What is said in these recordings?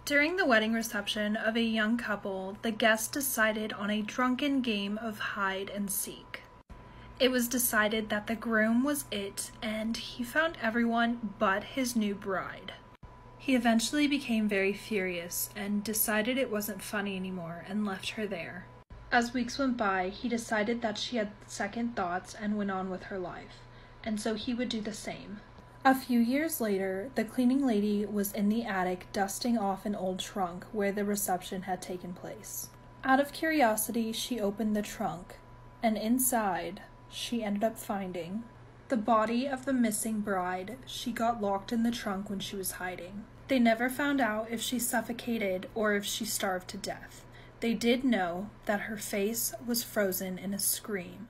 During the wedding reception of a young couple, the guests decided on a drunken game of hide and seek. It was decided that the groom was it, and he found everyone but his new bride. He eventually became very furious and decided it wasn't funny anymore and left her there. As weeks went by, he decided that she had second thoughts and went on with her life, and so he would do the same. A few years later, the cleaning lady was in the attic dusting off an old trunk where the reception had taken place. Out of curiosity, she opened the trunk, and inside, she ended up finding the body of the missing bride. She got locked in the trunk when she was hiding. They never found out if she suffocated or if she starved to death. They did know that her face was frozen in a scream.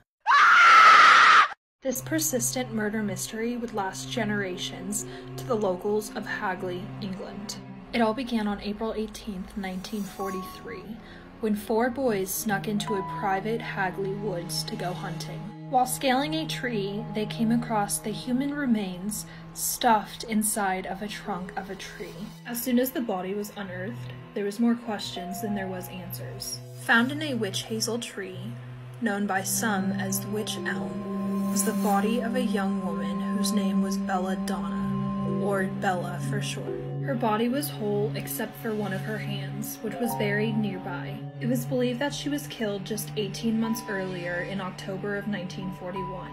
This persistent murder mystery would last generations to the locals of Hagley, England. It all began on April 18, 1943, when 4 boys snuck into a private Hagley woods to go hunting. While scaling a tree, they came across the human remains stuffed inside of a trunk of a tree. As soon as the body was unearthed, there was more questions than there was answers. Found in a witch hazel tree, known by some as the witch elm, was the body of a young woman whose name was Bella Donna, or Bella for short. Her body was whole except for one of her hands, which was buried nearby. It was believed that she was killed just 18 months earlier in October of 1941,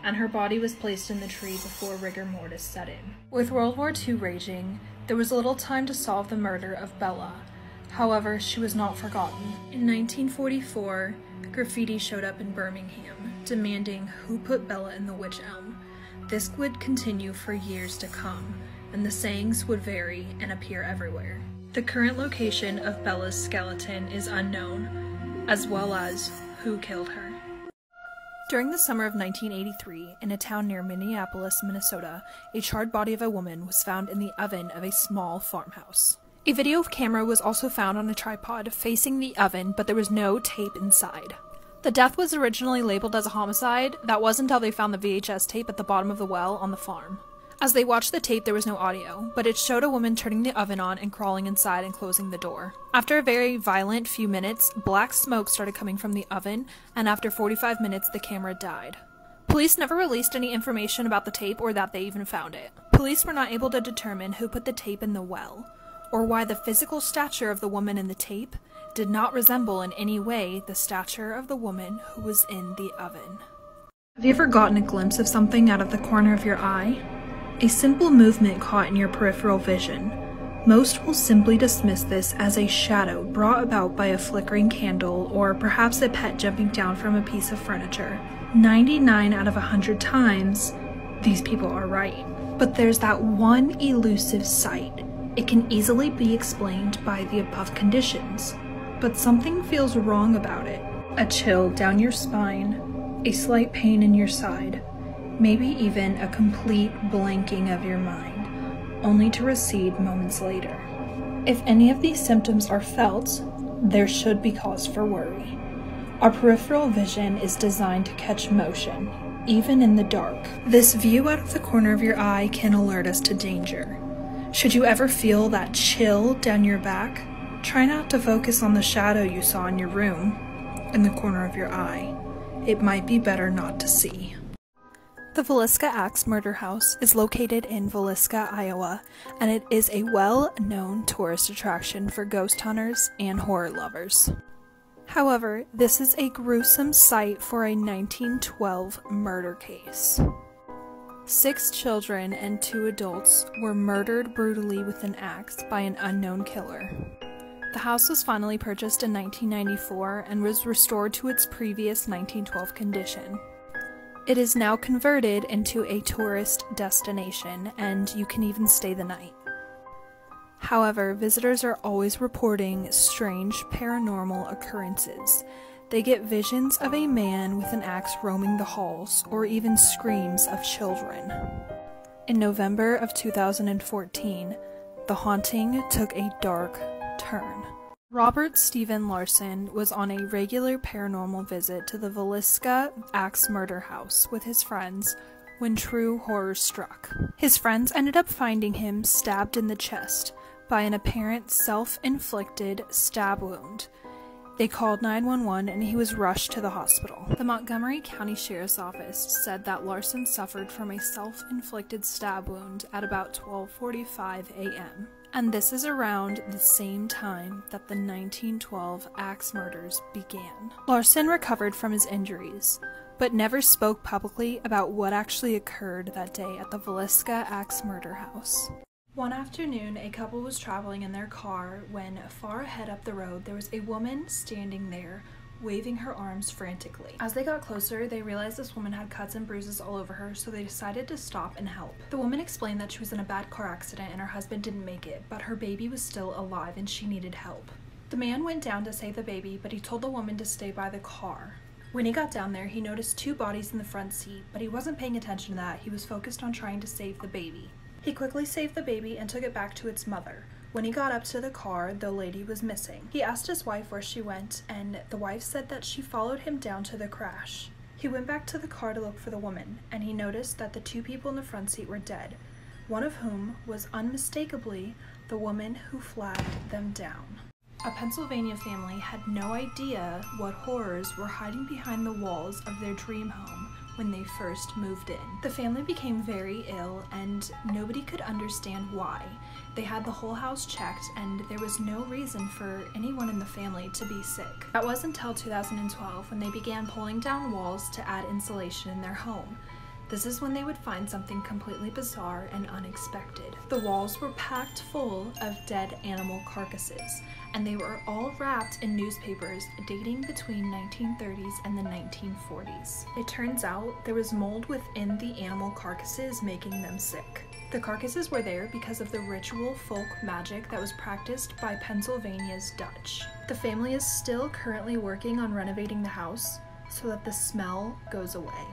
and her body was placed in the tree before rigor mortis set in. With World War II raging, there was little time to solve the murder of Bella. However, she was not forgotten. In 1944, graffiti showed up in Birmingham, demanding who put Bella in the witch elm. This would continue for years to come, and the sayings would vary and appear everywhere. The current location of Bella's skeleton is unknown, as well as who killed her. During the summer of 1983, in a town near Minneapolis, Minnesota, a charred body of a woman was found in the oven of a small farmhouse. A video camera was also found on a tripod facing the oven, but there was no tape inside. The death was originally labeled as a homicide. That wasn't until they found the VHS tape at the bottom of the well on the farm. As they watched the tape, there was no audio, but it showed a woman turning the oven on and crawling inside and closing the door. After a very violent few minutes, black smoke started coming from the oven, and after 45 minutes, the camera died. Police never released any information about the tape or that they even found it. Police were not able to determine who put the tape in the well, or why the physical stature of the woman in the tape did not resemble in any way the stature of the woman who was in the oven. Have you ever gotten a glimpse of something out of the corner of your eye? A simple movement caught in your peripheral vision. Most will simply dismiss this as a shadow brought about by a flickering candle or perhaps a pet jumping down from a piece of furniture. 99 out of 100 times, these people are right. But there's that one elusive sight. It can easily be explained by the above conditions, but something feels wrong about it. A chill down your spine, a slight pain in your side, maybe even a complete blanking of your mind, only to recede moments later. If any of these symptoms are felt, there should be cause for worry. Our peripheral vision is designed to catch motion, even in the dark. This view out of the corner of your eye can alert us to danger. Should you ever feel that chill down your back, try not to focus on the shadow you saw in your room, in the corner of your eye. It might be better not to see. The Villisca Axe Murder House is located in Villisca, Iowa, and it is a well-known tourist attraction for ghost hunters and horror lovers. However, this is a gruesome site for a 1912 murder case. 6 children and 2 adults were murdered brutally with an axe by an unknown killer. The house was finally purchased in 1994 and was restored to its previous 1912 condition. It is now converted into a tourist destination, and you can even stay the night. However, visitors are always reporting strange paranormal occurrences. They get visions of a man with an axe roaming the halls, or even screams of children. In November of 2014, the haunting took a dark turn. Robert Stephen Larson was on a regular paranormal visit to the Villisca Axe Murder House with his friends when true horror struck. His friends ended up finding him stabbed in the chest, by an apparent self-inflicted stab wound. They called 911 and he was rushed to the hospital. The Montgomery County Sheriff's Office said that Larson suffered from a self-inflicted stab wound at about 12:45 a.m. And this is around the same time that the 1912 axe murders began. Larson recovered from his injuries, but never spoke publicly about what actually occurred that day at the Villisca Axe Murder House. One afternoon, a couple was traveling in their car when, far ahead up the road, there was a woman standing there, waving her arms frantically. As they got closer, they realized this woman had cuts and bruises all over her, so they decided to stop and help. The woman explained that she was in a bad car accident and her husband didn't make it, but her baby was still alive and she needed help. The man went down to save the baby, but he told the woman to stay by the car. When he got down there, he noticed 2 bodies in the front seat, but he wasn't paying attention to that. He was focused on trying to save the baby. He quickly saved the baby and took it back to its mother. When he got up to the car, the lady was missing. He asked his wife where she went, and the wife said that she followed him down to the crash. He went back to the car to look for the woman, and he noticed that the 2 people in the front seat were dead, one of whom was unmistakably the woman who flagged them down. A Pennsylvania family had no idea what horrors were hiding behind the walls of their dream home when they first moved in. The family became very ill and nobody could understand why. They had the whole house checked and there was no reason for anyone in the family to be sick. That was until 2012 when they began pulling down walls to add insulation in their home. This is when they would find something completely bizarre and unexpected. The walls were packed full of dead animal carcasses, and they were all wrapped in newspapers dating between 1930s and the 1940s. It turns out there was mold within the animal carcasses making them sick. The carcasses were there because of the ritual folk magic that was practiced by Pennsylvania's Dutch. The family is still currently working on renovating the house so that the smell goes away.